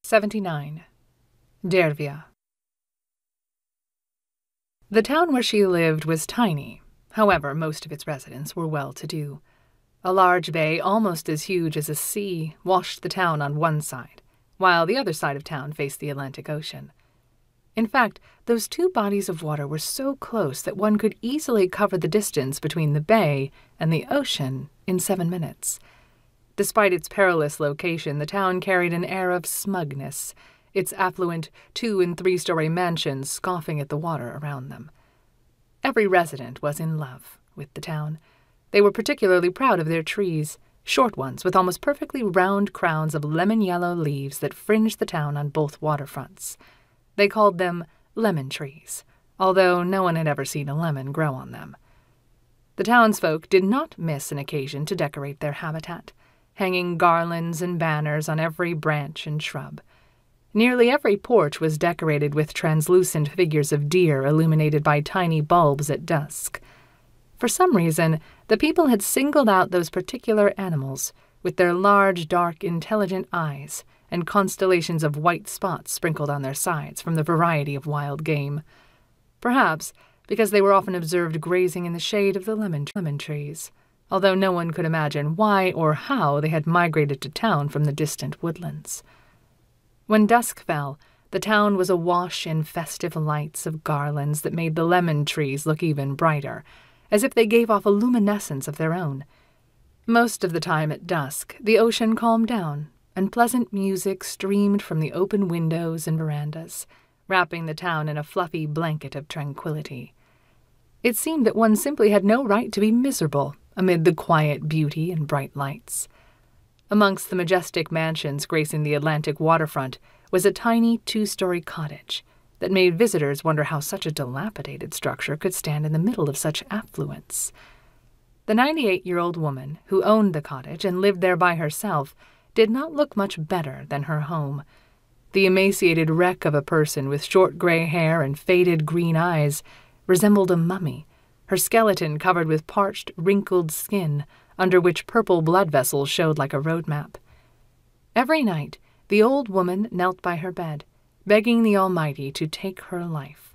79. Dervia. The town where she lived was tiny. However, most of its residents were well-to-do. A large bay, almost as huge as a sea, washed the town on one side, while the other side of town faced the Atlantic Ocean. In fact, those two bodies of water were so close that one could easily cover the distance between the bay and the ocean in 7 minutes. Despite its perilous location, the town carried an air of smugness, its affluent 2- and 3-story mansions scoffing at the water around them. Every resident was in love with the town. They were particularly proud of their trees, short ones with almost perfectly round crowns of lemon-yellow leaves that fringed the town on both waterfronts. They called them lemon trees, although no one had ever seen a lemon grow on them. The townsfolk did not miss an occasion to decorate their habitat, hanging garlands and banners on every branch and shrub. Nearly every porch was decorated with translucent figures of deer illuminated by tiny bulbs at dusk. For some reason, the people had singled out those particular animals, with their large, dark, intelligent eyes and constellations of white spots sprinkled on their sides from the variety of wild game. Perhaps because they were often observed grazing in the shade of the lemon trees, although no one could imagine why or how they had migrated to town from the distant woodlands. When dusk fell, the town was awash in festive lights of garlands that made the lemon trees look even brighter, as if they gave off a luminescence of their own. Most of the time at dusk, the ocean calmed down, and pleasant music streamed from the open windows and verandas, wrapping the town in a fluffy blanket of tranquility. It seemed that one simply had no right to be miserable amid the quiet beauty and bright lights. Amongst the majestic mansions gracing the Atlantic waterfront was a tiny 2-story cottage that made visitors wonder how such a dilapidated structure could stand in the middle of such affluence. The 98-year-old woman who owned the cottage and lived there by herself did not look much better than her home. The emaciated wreck of a person with short gray hair and faded green eyes resembled a mummy, her skeleton covered with parched, wrinkled skin, under which purple blood vessels showed like a road map. Every night, the old woman knelt by her bed, begging the Almighty to take her life.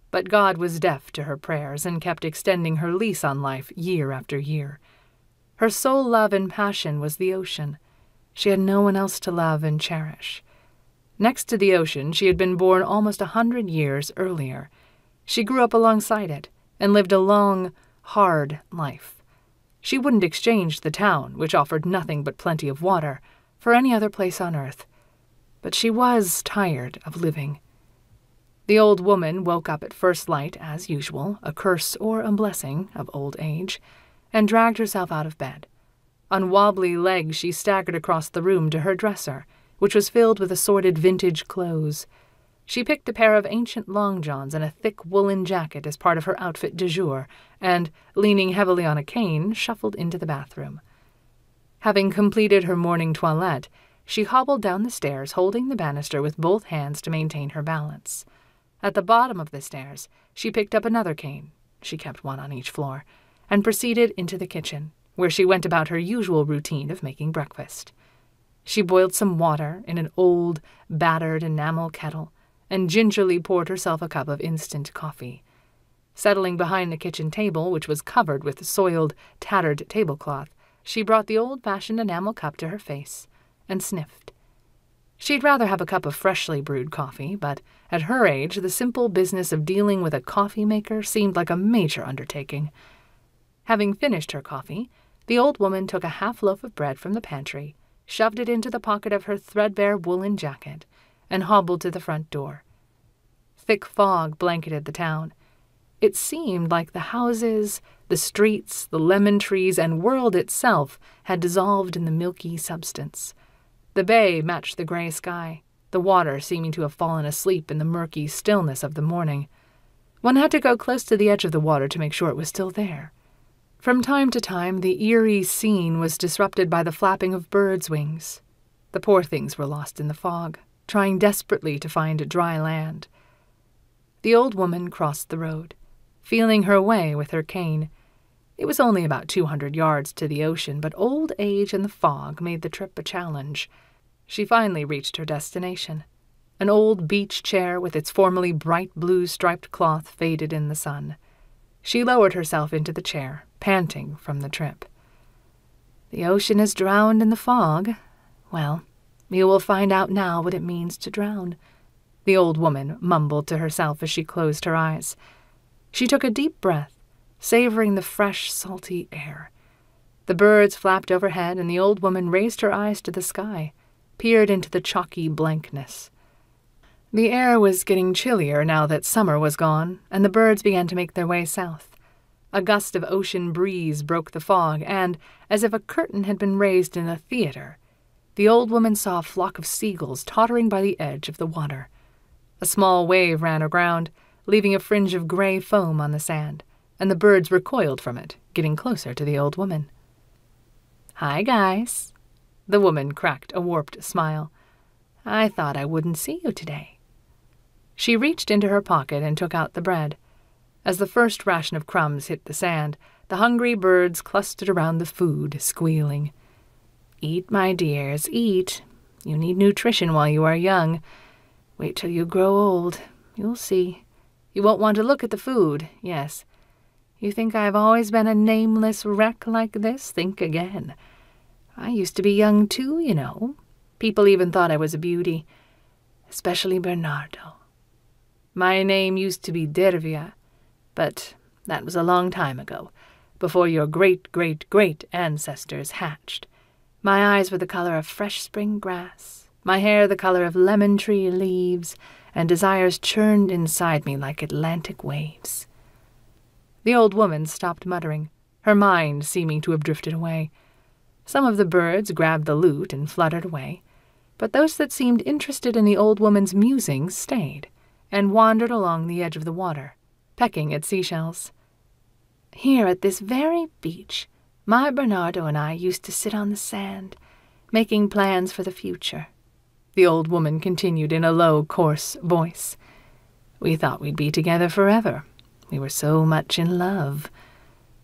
But God was deaf to her prayers and kept extending her lease on life year after year. Her sole love and passion was the ocean. She had no one else to love and cherish. Next to the ocean, she had been born almost 100 years earlier. She grew up alongside it and lived a long, hard life. She wouldn't exchange the town, which offered nothing but plenty of water, for any other place on earth. But she was tired of living. The old woman woke up at first light, as usual, a curse or a blessing of old age, and dragged herself out of bed. On wobbly legs she staggered across the room to her dresser, which was filled with assorted vintage clothes. She picked a pair of ancient long johns and a thick woolen jacket as part of her outfit du jour, and, leaning heavily on a cane, shuffled into the bathroom. Having completed her morning toilette, she hobbled down the stairs, holding the banister with both hands to maintain her balance. At the bottom of the stairs, she picked up another cane, she kept one on each floor, and proceeded into the kitchen, where she went about her usual routine of making breakfast. She boiled some water in an old, battered enamel kettle, and gingerly poured herself a cup of instant coffee. Settling behind the kitchen table, which was covered with soiled, tattered tablecloth, she brought the old-fashioned enamel cup to her face and sniffed. She'd rather have a cup of freshly brewed coffee, but at her age the simple business of dealing with a coffee maker seemed like a major undertaking. Having finished her coffee, the old woman took a half loaf of bread from the pantry, shoved it into the pocket of her threadbare woolen jacket, and hobbled to the front door. Thick fog blanketed the town. It seemed like the houses, the streets, the lemon trees, and world itself had dissolved in the milky substance. The bay matched the gray sky, the water seeming to have fallen asleep in the murky stillness of the morning. One had to go close to the edge of the water to make sure it was still there. From time to time, the eerie scene was disrupted by the flapping of birds' wings. The poor things were lost in the fog, trying desperately to find dry land. The old woman crossed the road, feeling her way with her cane. It was only about 200 yards to the ocean, but old age and the fog made the trip a challenge. She finally reached her destination. An old beach chair with its formerly bright blue striped cloth faded in the sun. She lowered herself into the chair, panting from the trip. The ocean is drowned in the fog. Well, you will find out now what it means to drown, the old woman mumbled to herself as she closed her eyes. She took a deep breath, savoring the fresh, salty air. The birds flapped overhead, and the old woman raised her eyes to the sky, peered into the chalky blankness. The air was getting chillier now that summer was gone, and the birds began to make their way south. A gust of ocean breeze broke the fog, and, as if a curtain had been raised in a theater, the old woman saw a flock of seagulls tottering by the edge of the water. A small wave ran aground, leaving a fringe of gray foam on the sand, and the birds recoiled from it, getting closer to the old woman. "Hi, guys." The woman cracked a warped smile. "I thought I wouldn't see you today." She reached into her pocket and took out the bread. As the first ration of crumbs hit the sand, the hungry birds clustered around the food, squealing. "Eat, my dears, eat. You need nutrition while you are young. Wait till you grow old. You'll see. You won't want to look at the food, yes. You think I've always been a nameless wreck like this? Think again. I used to be young too, you know. People even thought I was a beauty, especially Bernardo. My name used to be Dervia, but that was a long time ago, before your great-great-great ancestors hatched. My eyes were the color of fresh spring grass, my hair the color of lemon tree leaves, and desires churned inside me like Atlantic waves." The old woman stopped muttering, her mind seeming to have drifted away. Some of the birds grabbed the loot and fluttered away, but those that seemed interested in the old woman's musings stayed, and wandered along the edge of the water, pecking at seashells. "Here at this very beach, my Bernardo and I used to sit on the sand, making plans for the future," the old woman continued in a low, coarse voice. "We thought we'd be together forever. We were so much in love.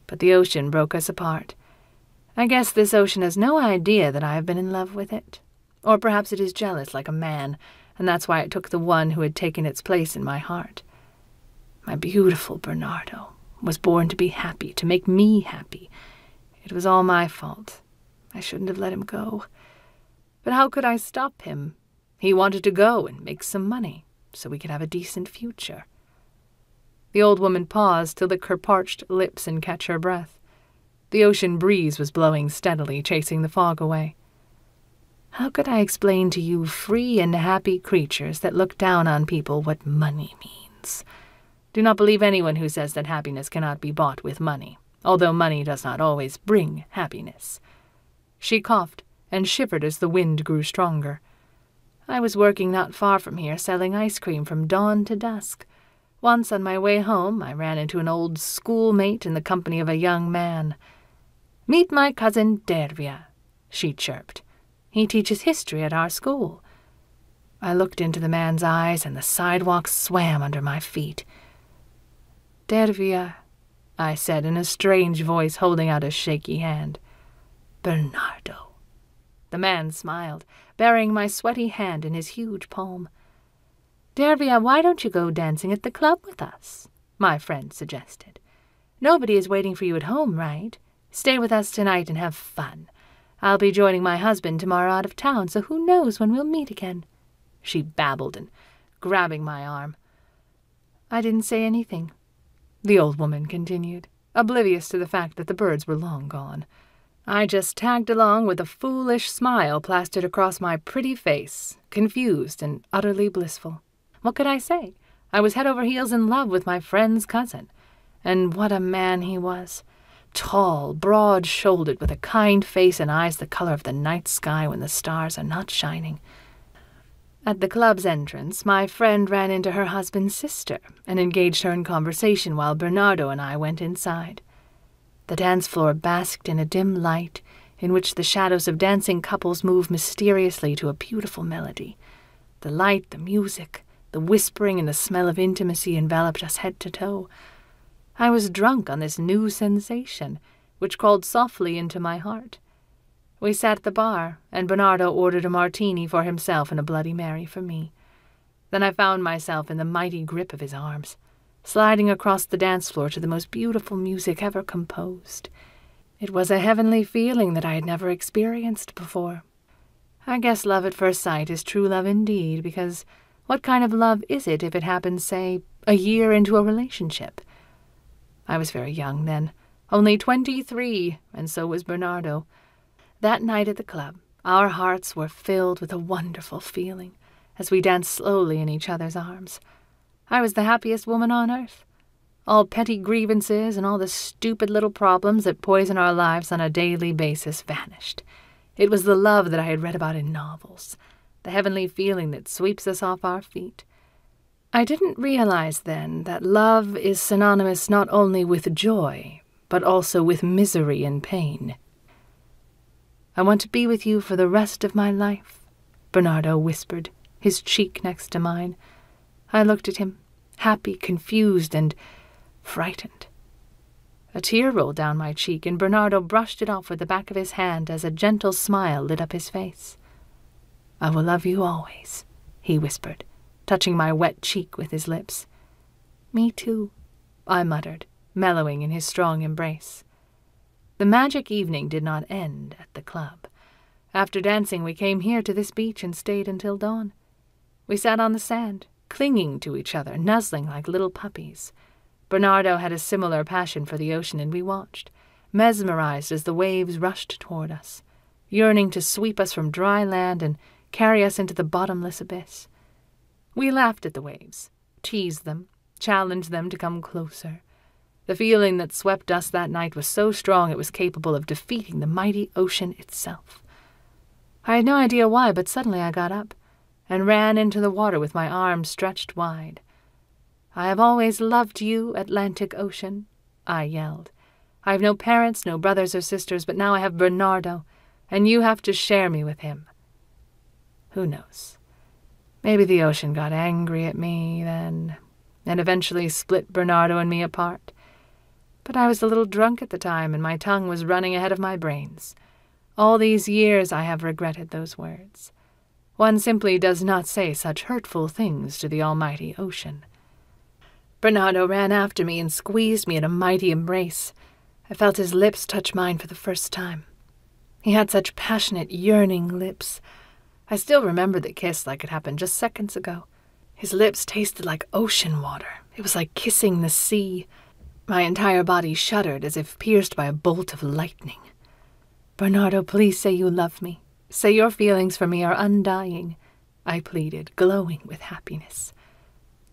But the ocean broke us apart. I guess this ocean has no idea that I have been in love with it. Or perhaps it is jealous like a man, and that's why it took the one who had taken its place in my heart. My beautiful Bernardo was born to be happy, to make me happy. It was all my fault. I shouldn't have let him go. But how could I stop him? He wanted to go and make some money, so we could have a decent future." The old woman paused to lick her parched lips and catch her breath. The ocean breeze was blowing steadily, chasing the fog away. "How could I explain to you free and happy creatures that look down on people what money means? Do not believe anyone who says that happiness cannot be bought with money, although money does not always bring happiness." She coughed and shivered as the wind grew stronger. "I was working not far from here, selling ice cream from dawn to dusk. Once on my way home, I ran into an old schoolmate in the company of a young man. 'Meet my cousin Dervia,' she chirped. 'He teaches history at our school.' I looked into the man's eyes, and the sidewalk swam under my feet. 'Dervia,' I said in a strange voice, holding out a shaky hand. 'Bernardo.' The man smiled, burying my sweaty hand in his huge palm. 'Dervia, why don't you go dancing at the club with us?' my friend suggested. 'Nobody is waiting for you at home, right? Stay with us tonight and have fun. I'll be joining my husband tomorrow out of town, so who knows when we'll meet again?' She babbled and grabbing my arm. I didn't say anything. The old woman continued, oblivious to the fact that the birds were long gone. I just tagged along with a foolish smile plastered across my pretty face, confused and utterly blissful. What could I say? I was head over heels in love with my friend's cousin. And what a man he was. Tall, broad-shouldered, with a kind face and eyes the color of the night sky when the stars are not shining. At the club's entrance, my friend ran into her husband's sister and engaged her in conversation while Bernardo and I went inside. The dance floor basked in a dim light in which the shadows of dancing couples moved mysteriously to a beautiful melody. The light, the music, the whispering, and the smell of intimacy enveloped us head to toe. I was drunk on this new sensation, which called softly into my heart. We sat at the bar, and Bernardo ordered a martini for himself and a Bloody Mary for me. Then I found myself in the mighty grip of his arms, sliding across the dance floor to the most beautiful music ever composed. It was a heavenly feeling that I had never experienced before. I guess love at first sight is true love indeed, because what kind of love is it if it happens, say, a year into a relationship? I was very young then, only 23, and so was Bernardo. That night at the club, our hearts were filled with a wonderful feeling as we danced slowly in each other's arms. I was the happiest woman on earth. All petty grievances and all the stupid little problems that poison our lives on a daily basis vanished. It was the love that I had read about in novels, the heavenly feeling that sweeps us off our feet. I didn't realize then that love is synonymous not only with joy, but also with misery and pain. "I want to be with you for the rest of my life," Bernardo whispered, his cheek next to mine. I looked at him, happy, confused, and frightened. A tear rolled down my cheek, and Bernardo brushed it off with the back of his hand as a gentle smile lit up his face. "I will love you always," he whispered, touching my wet cheek with his lips. "Me too," I muttered, mellowing in his strong embrace. The magic evening did not end at the club. After dancing, we came here to this beach and stayed until dawn. We sat on the sand, clinging to each other, nuzzling like little puppies. Bernardo had a similar passion for the ocean, and we watched, mesmerized as the waves rushed toward us, yearning to sweep us from dry land and carry us into the bottomless abyss. We laughed at the waves, teased them, challenged them to come closer. The feeling that swept us that night was so strong it was capable of defeating the mighty ocean itself. I had no idea why, but suddenly I got up and ran into the water with my arms stretched wide. "I have always loved you, Atlantic Ocean," I yelled. "I have no parents, no brothers or sisters, but now I have Bernardo, and you have to share me with him." Who knows? Maybe the ocean got angry at me then, and eventually split Bernardo and me apart. But I was a little drunk at the time, and my tongue was running ahead of my brains. All these years I have regretted those words. One simply does not say such hurtful things to the almighty ocean. Bernardo ran after me and squeezed me in a mighty embrace. I felt his lips touch mine for the first time. He had such passionate, yearning lips. I still remember the kiss like it happened just seconds ago. His lips tasted like ocean water. It was like kissing the sea. My entire body shuddered as if pierced by a bolt of lightning. "Bernardo, please say you love me. Say your feelings for me are undying," I pleaded, glowing with happiness.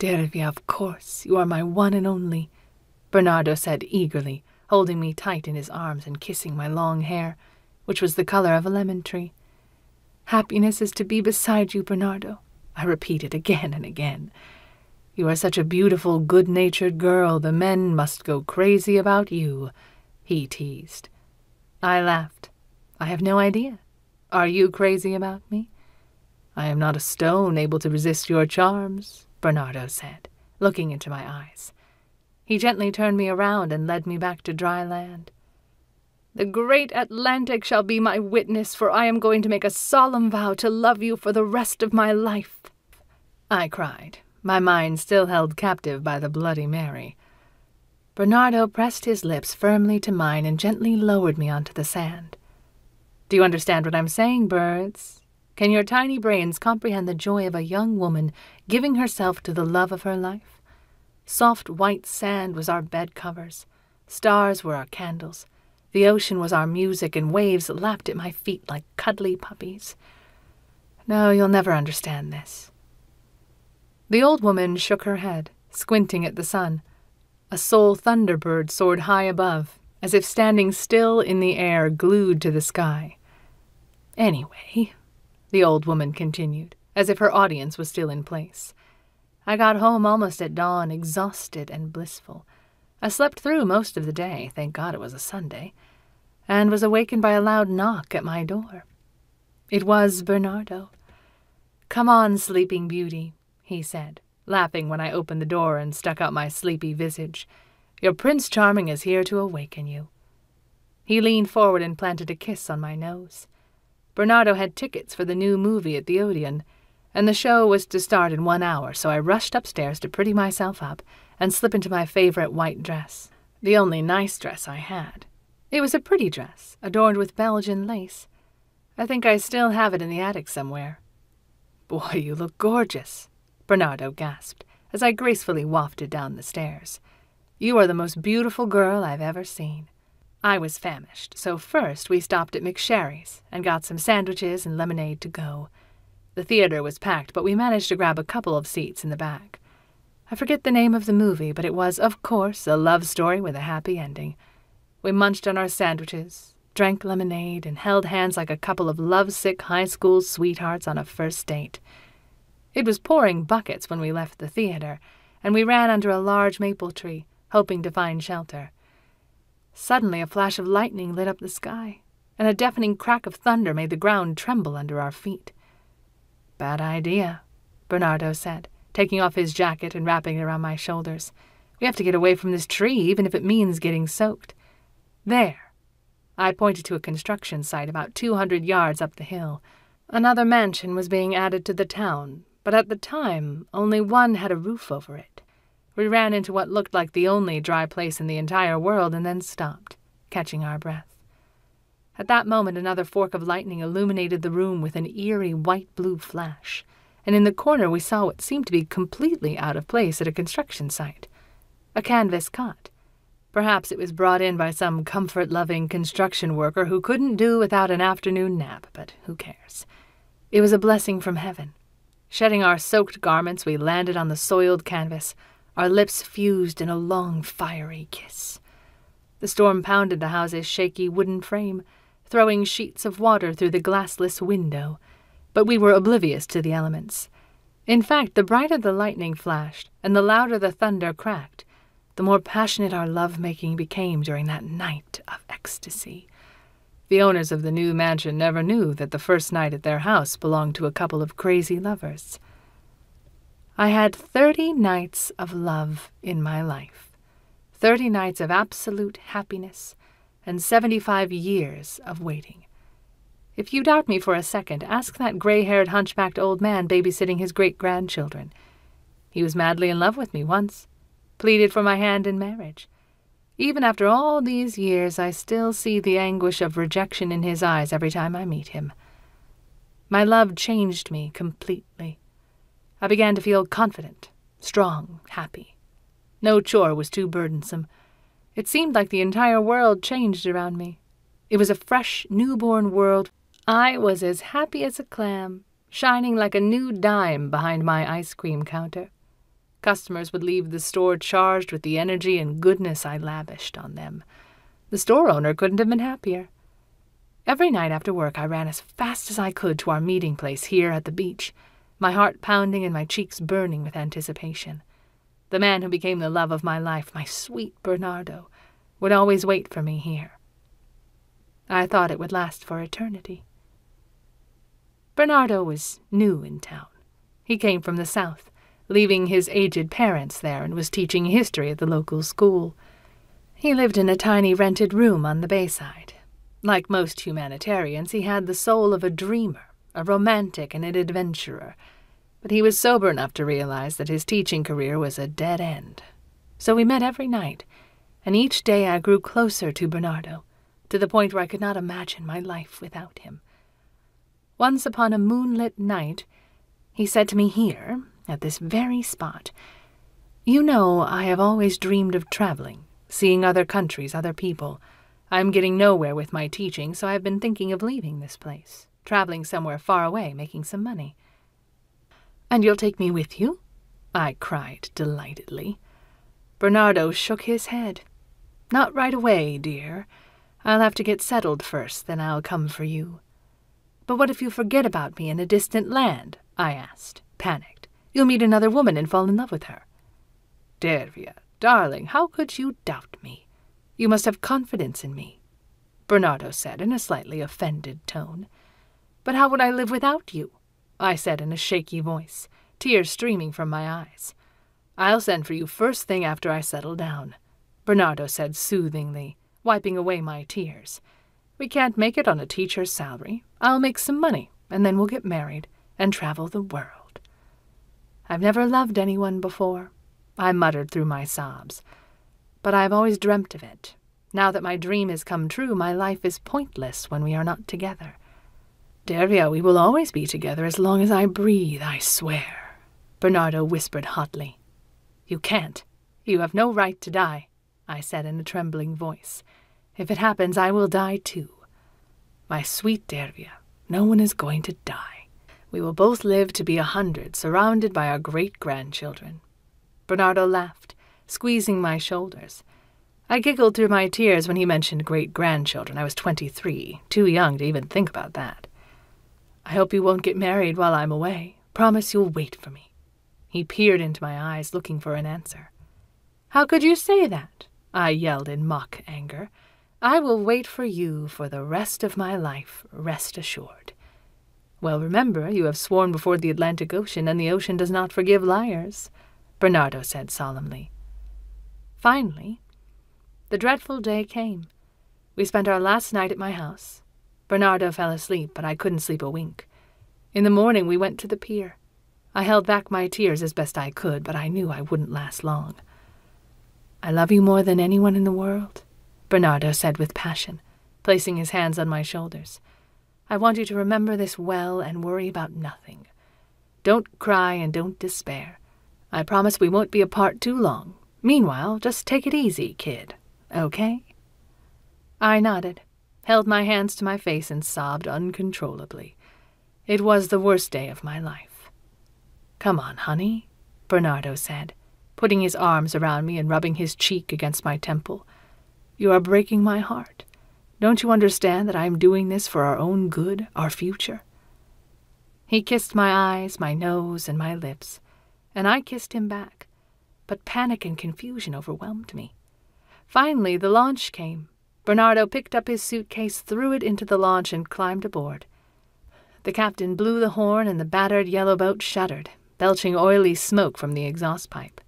"Dervia, of course, you are my one and only," Bernardo said eagerly, holding me tight in his arms and kissing my long hair, which was the color of a lemon tree. "Happiness is to be beside you, Bernardo," I repeated again and again. "You are such a beautiful, good-natured girl, the men must go crazy about you," he teased. I laughed. "I have no idea. Are you crazy about me?" "I am not a stone able to resist your charms," Bernardo said, looking into my eyes. He gently turned me around and led me back to dry land. "The great Atlantic shall be my witness, for I am going to make a solemn vow to love you for the rest of my life," I cried, my mind still held captive by the Bloody Mary. Bernardo pressed his lips firmly to mine and gently lowered me onto the sand. "Do you understand what I'm saying, birds? Can your tiny brains comprehend the joy of a young woman giving herself to the love of her life? Soft white sand was our bed covers. Stars were our candles. The ocean was our music, and waves lapped at my feet like cuddly puppies. No, you'll never understand this." The old woman shook her head, squinting at the sun. A sole thunderbird soared high above, as if standing still in the air, glued to the sky. "Anyway," the old woman continued, as if her audience was still in place, "I got home almost at dawn, exhausted and blissful. I slept through most of the day, thank God it was a Sunday, and was awakened by a loud knock at my door. It was Bernardo. 'Come on, sleeping beauty,' he said, laughing when I opened the door and stuck out my sleepy visage. 'Your Prince Charming is here to awaken you.' He leaned forward and planted a kiss on my nose. Bernardo had tickets for the new movie at the Odeon, and the show was to start in 1 hour, so I rushed upstairs to pretty myself up and slip into my favorite white dress, the only nice dress I had. It was a pretty dress, adorned with Belgian lace. I think I still have it in the attic somewhere. "Boy, you look gorgeous," Bernardo gasped as I gracefully wafted down the stairs. "You are the most beautiful girl I've ever seen." I was famished, so first we stopped at McSherry's and got some sandwiches and lemonade to go. The theater was packed, but we managed to grab a couple of seats in the back. I forget the name of the movie, but it was, of course, a love story with a happy ending. We munched on our sandwiches, drank lemonade, and held hands like a couple of lovesick high school sweethearts on a first date. It was pouring buckets when we left the theater, and we ran under a large maple tree, hoping to find shelter. Suddenly a flash of lightning lit up the sky, and a deafening crack of thunder made the ground tremble under our feet. "Bad idea," Bernardo said, taking off his jacket and wrapping it around my shoulders. "We have to get away from this tree, even if it means getting soaked." "There." I pointed to a construction site about 200 yards up the hill. Another mansion was being added to the town, but at the time only one had a roof over it. We ran into what looked like the only dry place in the entire world and then stopped, catching our breath. At that moment another fork of lightning illuminated the room with an eerie white-blue flash, and in the corner we saw what seemed to be completely out of place at a construction site. A canvas cot. Perhaps it was brought in by some comfort-loving construction worker who couldn't do without an afternoon nap, but who cares? It was a blessing from heaven. Shedding our soaked garments, we landed on the soiled canvas, our lips fused in a long, fiery kiss. The storm pounded the house's shaky wooden frame, throwing sheets of water through the glassless window, but we were oblivious to the elements. In fact, the brighter the lightning flashed and the louder the thunder cracked, the more passionate our love-making became during that night of ecstasy. The owners of the new mansion never knew that the first night at their house belonged to a couple of crazy lovers. I had 30 nights of love in my life, 30 nights of absolute happiness, and 75 years of waiting. If you doubt me for a second, ask that gray-haired, hunchbacked old man babysitting his great-grandchildren. He was madly in love with me once, pleaded for my hand in marriage. Even after all these years, I still see the anguish of rejection in his eyes every time I meet him. My love changed me completely. I began to feel confident, strong, happy. No chore was too burdensome. It seemed like the entire world changed around me. It was a fresh, newborn world. I was as happy as a clam, shining like a new dime behind my ice cream counter. Customers would leave the store charged with the energy and goodness I lavished on them. The store owner couldn't have been happier. Every night after work, I ran as fast as I could to our meeting place here at the beach, my heart pounding and my cheeks burning with anticipation. The man who became the love of my life, my sweet Bernardo, would always wait for me here. I thought it would last for eternity. Bernardo was new in town. He came from the south, leaving his aged parents there, and was teaching history at the local school. He lived in a tiny rented room on the bayside. Like most humanitarians, he had the soul of a dreamer, a romantic and an adventurer, but he was sober enough to realize that his teaching career was a dead end. So we met every night, and each day I grew closer to Bernardo, to the point where I could not imagine my life without him. Once upon a moonlit night, he said to me here, at this very spot, "You know, I have always dreamed of traveling, seeing other countries, other people. I am getting nowhere with my teaching, so I have been thinking of leaving this place, traveling somewhere far away, making some money." "And you'll take me with you?" I cried delightedly. Bernardo shook his head. "Not right away, dear. I'll have to get settled first, then I'll come for you." "But what if you forget about me in a distant land?" I asked, panicked. "You'll meet another woman and fall in love with her." "Dervia, darling, how could you doubt me? You must have confidence in me," Bernardo said in a slightly offended tone. "But how would I live without you?" I said in a shaky voice, tears streaming from my eyes. "I'll send for you first thing after I settle down," Bernardo said soothingly, wiping away my tears. We can't make it on a teacher's salary. I'll make some money, and then we'll get married and travel the world. I've never loved anyone before, I muttered through my sobs. But I've always dreamt of it. Now that my dream has come true, my life is pointless when we are not together. Dervia, we will always be together as long as I breathe, I swear, Bernardo whispered hotly. You can't. You have no right to die, I said in a trembling voice. If it happens, I will die too. My sweet Dervia, no one is going to die. We will both live to be 100, surrounded by our great-grandchildren. Bernardo laughed, squeezing my shoulders. I giggled through my tears when he mentioned great-grandchildren. I was 23, too young to even think about that. I hope you won't get married while I'm away. Promise you'll wait for me. He peered into my eyes, looking for an answer. How could you say that? I yelled in mock anger. I will wait for you for the rest of my life, rest assured. Well, remember, you have sworn before the Atlantic Ocean, and the ocean does not forgive liars, Bernardo said solemnly. Finally, the dreadful day came. We spent our last night at my house. Bernardo fell asleep, but I couldn't sleep a wink. In the morning we went to the pier. I held back my tears as best I could, but I knew I wouldn't last long. I love you more than anyone in the world, Bernardo said with passion, placing his hands on my shoulders. I want you to remember this well and worry about nothing. Don't cry and don't despair. I promise we won't be apart too long. Meanwhile, just take it easy, kid. Okay? I nodded, held my hands to my face, and sobbed uncontrollably. It was the worst day of my life. Come on, honey, Bernardo said, putting his arms around me and rubbing his cheek against my temple. You are breaking my heart. Don't you understand that I am doing this for our own good, our future? He kissed my eyes, my nose, and my lips, and I kissed him back, but panic and confusion overwhelmed me. Finally, the launch came. Bernardo picked up his suitcase, threw it into the launch, and climbed aboard. The captain blew the horn, and the battered yellow boat shuddered, belching oily smoke from the exhaust pipe.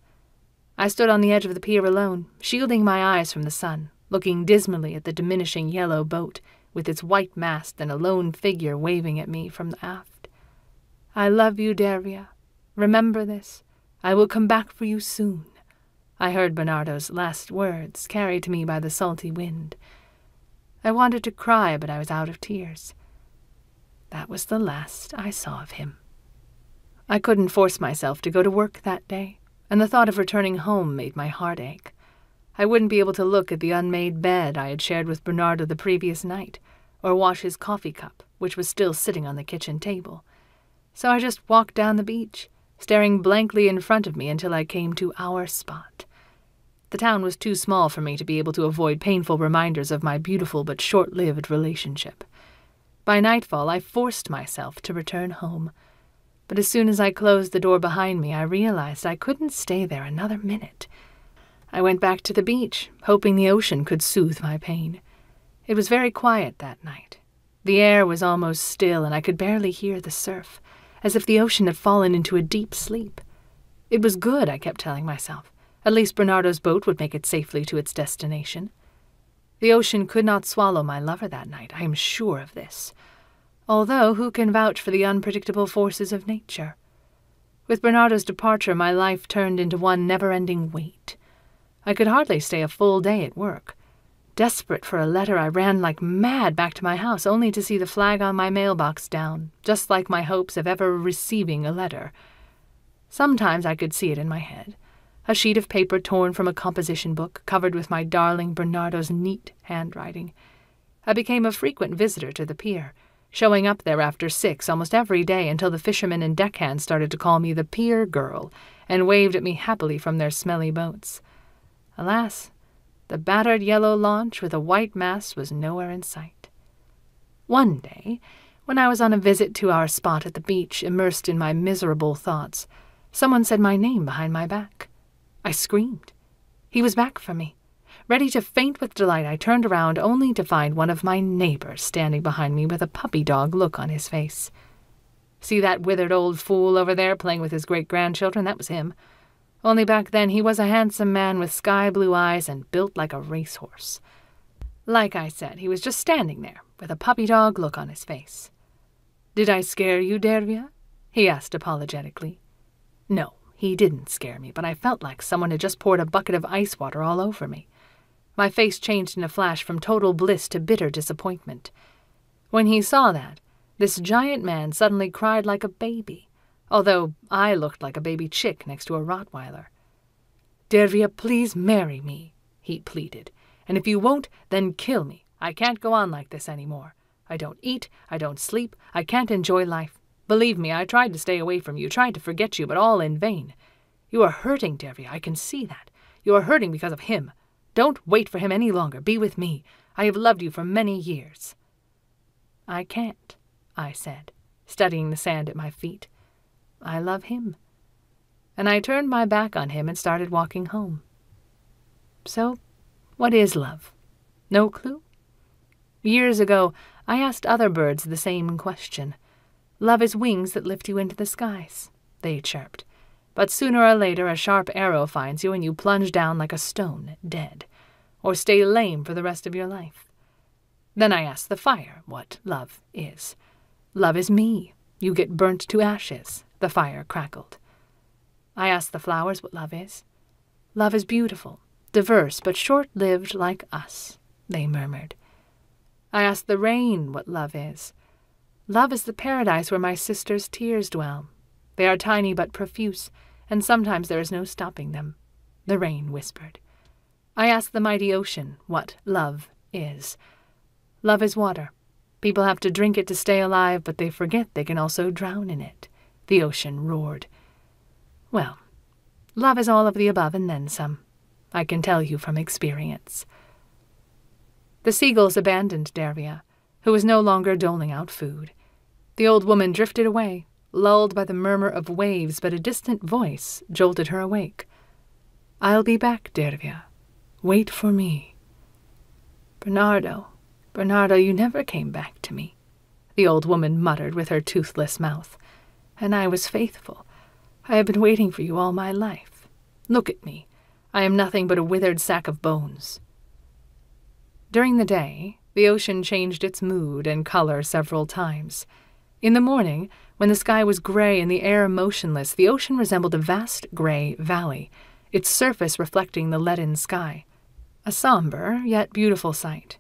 I stood on the edge of the pier alone, shielding my eyes from the sun, looking dismally at the diminishing yellow boat with its white mast and a lone figure waving at me from the aft. I love you, Dervia. Remember this. I will come back for you soon. I heard Bernardo's last words, carried to me by the salty wind. I wanted to cry, but I was out of tears. That was the last I saw of him. I couldn't force myself to go to work that day, and the thought of returning home made my heart ache. I wouldn't be able to look at the unmade bed I had shared with Bernardo the previous night, or wash his coffee cup, which was still sitting on the kitchen table. So I just walked down the beach, staring blankly in front of me until I came to our spot. The town was too small for me to be able to avoid painful reminders of my beautiful but short-lived relationship. By nightfall, I forced myself to return home, but as soon as I closed the door behind me, I realized I couldn't stay there another minute. I went back to the beach, hoping the ocean could soothe my pain. It was very quiet that night. The air was almost still, and I could barely hear the surf, as if the ocean had fallen into a deep sleep. It was good, I kept telling myself. At least Bernardo's boat would make it safely to its destination. The ocean could not swallow my lover that night, I am sure of this. Although who can vouch for the unpredictable forces of nature? With Bernardo's departure, my life turned into one never-ending wait. I could hardly stay a full day at work. Desperate for a letter, I ran like mad back to my house, only to see the flag on my mailbox down, just like my hopes of ever receiving a letter. Sometimes I could see it in my head. A sheet of paper torn from a composition book, covered with my darling Bernardo's neat handwriting. I became a frequent visitor to the pier, showing up there after 6 almost every day until the fishermen and deckhands started to call me the pier girl and waved at me happily from their smelly boats. Alas, the battered yellow launch with a white mast was nowhere in sight. One day, when I was on a visit to our spot at the beach, immersed in my miserable thoughts, someone said my name behind my back. I screamed. He was back for me. Ready to faint with delight, I turned around only to find one of my neighbors standing behind me with a puppy dog look on his face. See that withered old fool over there playing with his great-grandchildren? That was him. Only back then he was a handsome man with sky-blue eyes and built like a racehorse. Like I said, he was just standing there, with a puppy-dog look on his face. "Did I scare you, Dervia?" he asked apologetically. No, he didn't scare me, but I felt like someone had just poured a bucket of ice water all over me. My face changed in a flash from total bliss to bitter disappointment. When he saw that, this giant man suddenly cried like a baby, although I looked like a baby chick next to a Rottweiler. "Dervia, please marry me," he pleaded. "And if you won't, then kill me. I can't go on like this anymore. I don't eat, I don't sleep, I can't enjoy life. Believe me, I tried to stay away from you, tried to forget you, but all in vain. You are hurting, Dervia, I can see that. You are hurting because of him. Don't wait for him any longer. Be with me. I have loved you for many years." "I can't," I said, studying the sand at my feet. "I love him." And I turned my back on him and started walking home. So, what is love? No clue? Years ago, I asked other birds the same question. "Love is wings that lift you into the skies," they chirped. "But sooner or later a sharp arrow finds you and you plunge down like a stone, dead, or stay lame for the rest of your life." Then I asked the fire what love is. "Love is me. You get burnt to ashes," the fire crackled. I asked the flowers what love is. "Love is beautiful, diverse, but short-lived like us," they murmured. I asked the rain what love is. "Love is the paradise where my sister's tears dwell. They are tiny but profuse, and sometimes there is no stopping them," the rain whispered. I asked the mighty ocean what love is. "Love is water. People have to drink it to stay alive, but they forget they can also drown in it," the ocean roared. Well, love is all of the above and then some. I can tell you from experience. The seagulls abandoned Dervia, who was no longer doling out food. The old woman drifted away, lulled by the murmur of waves, but a distant voice jolted her awake. "I'll be back, Dervia. Wait for me." Bernardo, you never came back to me," the old woman muttered with her toothless mouth. "And I was faithful. I have been waiting for you all my life. Look at me. I am nothing but a withered sack of bones." During the day, the ocean changed its mood and color several times. In the morning, when the sky was gray and the air motionless, the ocean resembled a vast gray valley, its surface reflecting the leaden sky. A somber, yet beautiful sight.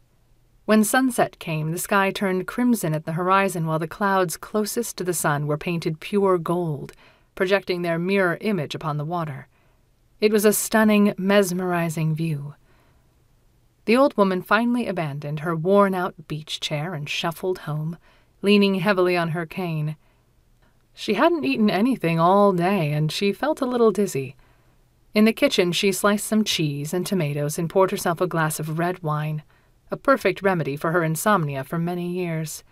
When sunset came, the sky turned crimson at the horizon while the clouds closest to the sun were painted pure gold, projecting their mirror image upon the water. It was a stunning, mesmerizing view. The old woman finally abandoned her worn-out beach chair and shuffled home, leaning heavily on her cane. She hadn't eaten anything all day, and she felt a little dizzy. In the kitchen, she sliced some cheese and tomatoes and poured herself a glass of red wine, a perfect remedy for her insomnia for many years.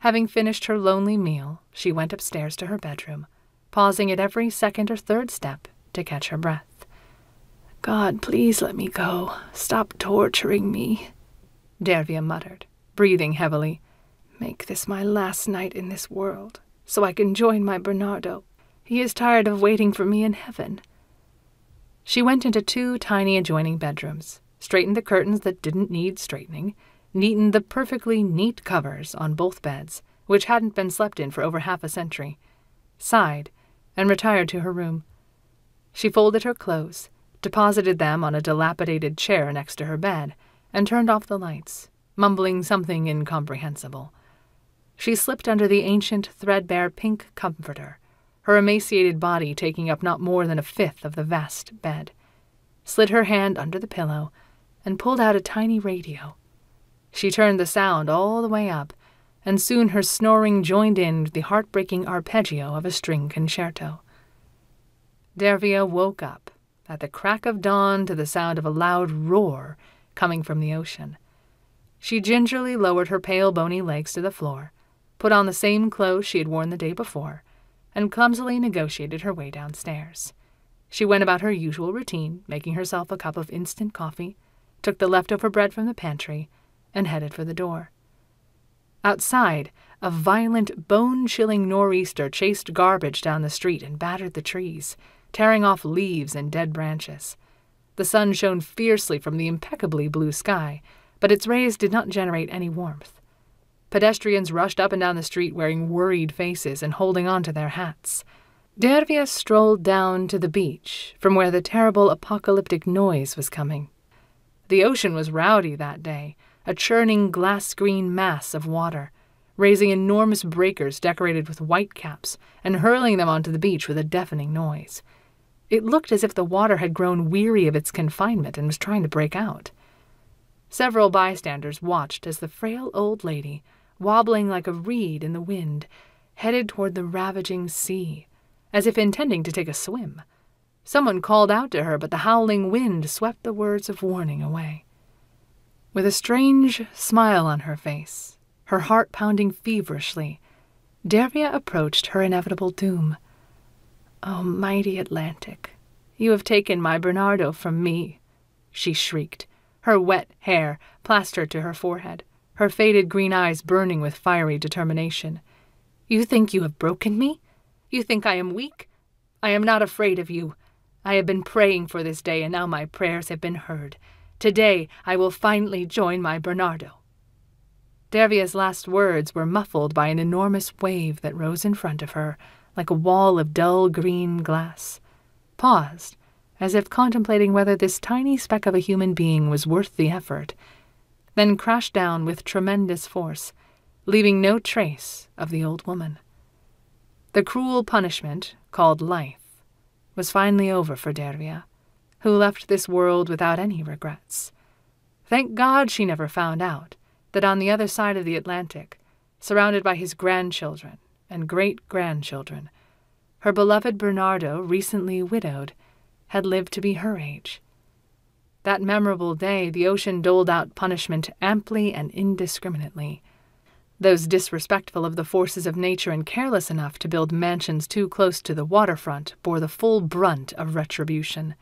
Having finished her lonely meal, she went upstairs to her bedroom, pausing at every second or third step to catch her breath. "God, please let me go. Stop torturing me," Dervia muttered, breathing heavily. "Make this my last night in this world, so I can join my Bernardo. He is tired of waiting for me in heaven." She went into 2 tiny adjoining bedrooms, straightened the curtains that didn't need straightening, neatened the perfectly neat covers on both beds, which hadn't been slept in for over half a century, sighed, and retired to her room. She folded her clothes, deposited them on a dilapidated chair next to her bed, and turned off the lights, mumbling something incomprehensible. She slipped under the ancient, threadbare pink comforter, her emaciated body taking up not more than a fifth of the vast bed, slid her hand under the pillow, and pulled out a tiny radio. She turned the sound all the way up, and soon her snoring joined in with the heartbreaking arpeggio of a string concerto. Dervia woke up at the crack of dawn to the sound of a loud roar coming from the ocean. She gingerly lowered her pale, bony legs to the floor, put on the same clothes she had worn the day before, and clumsily negotiated her way downstairs. She went about her usual routine, making herself a cup of instant coffee, took the leftover bread from the pantry, and headed for the door. Outside, a violent, bone-chilling nor'easter chased garbage down the street and battered the trees, tearing off leaves and dead branches. The sun shone fiercely from the impeccably blue sky, but its rays did not generate any warmth. Pedestrians rushed up and down the street wearing worried faces and holding on to their hats. Dervia strolled down to the beach, from where the terrible apocalyptic noise was coming. The ocean was rowdy that day, a churning glass-green mass of water, raising enormous breakers decorated with white caps and hurling them onto the beach with a deafening noise. It looked as if the water had grown weary of its confinement and was trying to break out. Several bystanders watched as the frail old lady, wobbling like a reed in the wind, headed toward the ravaging sea, as if intending to take a swim. Someone called out to her, but the howling wind swept the words of warning away. With a strange smile on her face, her heart pounding feverishly, Dervia approached her inevitable doom. "Oh, mighty Atlantic, you have taken my Bernardo from me," she shrieked, her wet hair plastered to her forehead, her faded green eyes burning with fiery determination. "You think you have broken me? You think I am weak? I am not afraid of you. I have been praying for this day, and now my prayers have been heard. Today I will finally join my Bernardo." Dervia's last words were muffled by an enormous wave that rose in front of her, like a wall of dull green glass, paused, as if contemplating whether this tiny speck of a human being was worth the effort, then crashed down with tremendous force, leaving no trace of the old woman. The cruel punishment, called life, was finally over for Dervia, who left this world without any regrets. Thank God she never found out that on the other side of the Atlantic, surrounded by his grandchildren and great-grandchildren, her beloved Bernardo, recently widowed, had lived to be her age. That memorable day the ocean doled out punishment amply and indiscriminately. Those disrespectful of the forces of nature and careless enough to build mansions too close to the waterfront bore the full brunt of retribution.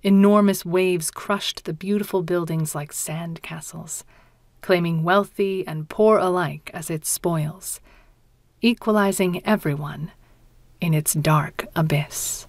Enormous waves crushed the beautiful buildings like sand castles, claiming wealthy and poor alike as its spoils, equalizing everyone in its dark abyss.